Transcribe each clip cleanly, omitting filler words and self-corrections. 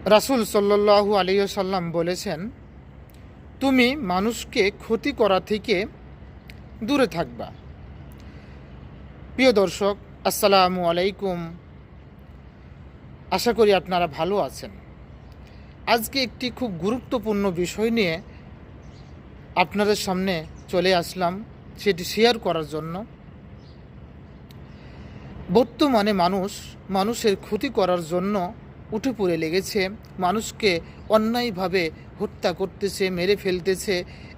রাসূল সাল্লাল্লাহু আলাইহি ওয়াসাল্লাম বলেছেন, তুমি মানুষকে ক্ষতি করা থেকে দূরে থাকবা। প্রিয় দর্শক, আসসালামু আলাইকুম। আশা করি আপনারা ভালো আছেন। আজকে একটি খুব গুরুত্বপূর্ণ বিষয় নিয়ে আপনাদের সামনে চলে আসলাম, সেটি শেয়ার করার জন্য। বর্তমানে মানুষের ক্ষতি করার জন্য উঠে পড়ে লেগেছে, মানুষকে অন্যায়ভাবে হত্যা করতেছে, মেরে ফেলতেছে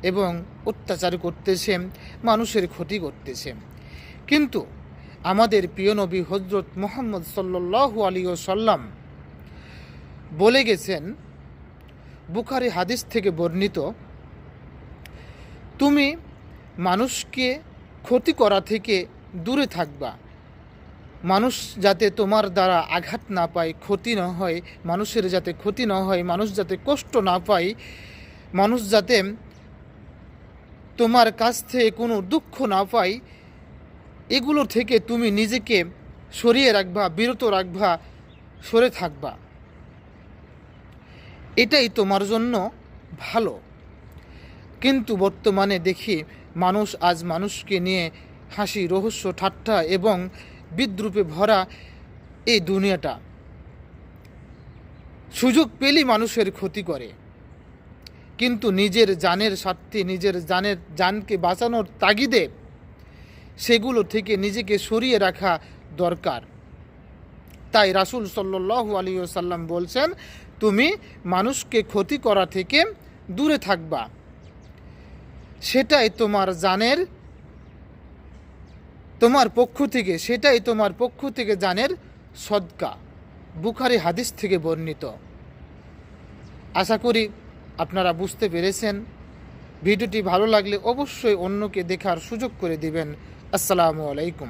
এবং অত্যাচার করতেছে, মানুষের ক্ষতি করতেছে। কিন্তু আমাদের প্রিয় নবী হযরত মুহাম্মদ সাল্লাল্লাহু আলাইহি ওয়াসাল্লাম বলে গেছেন, বুখারী হাদিস থেকে বর্ণিত, তুমি মানুষকে ক্ষতি করা থেকে দূরে থাকবা। মানুষ যাতে তোমার দ্বারা আঘাত না পায়, ক্ষতি না হয়, মানুষের যাতে ক্ষতি না হয়, মানুষ যাতে কষ্ট না পায়, মানুষ যাতে তোমার কাছ থেকে কোনো দুঃখ না পায়, এগুলো থেকে তুমি নিজেকে সরিয়ে রাখবা, বিরত রাখবা, সরে থাকবা। এটাই তোমার জন্য ভালো। কিন্তু বর্তমানে দেখি আজ মানুষকে নিয়ে হাসি, রহস্য, ঠাট্টা এবং বিদ্রূপে ভরা এই দুনিয়াটা। সুযোগ পেলেই মানুষের ক্ষতি করে, কিন্তু নিজের জানের স্বার্থে, নিজের জানকে বাঁচানোর তাগিদে সেগুলো থেকে নিজেকে সরিয়ে রাখা দরকার। তাই রাসূল সাল্লাল্লাহু আলাইহি ওয়াসাল্লাম বলছেন, তুমি মানুষকে ক্ষতি করা থেকে দূরে থাকবা। সেটাই তোমার পক্ষ থেকে জানের সদকা। বুখারী হাদিস থেকে বর্ণিত। আশা করি আপনারা বুঝতে পেরেছেন। ভিডিওটি ভালো লাগলে অবশ্যই অন্যকে দেখার সুযোগ করে দিবেন। আসসালামু আলাইকুম।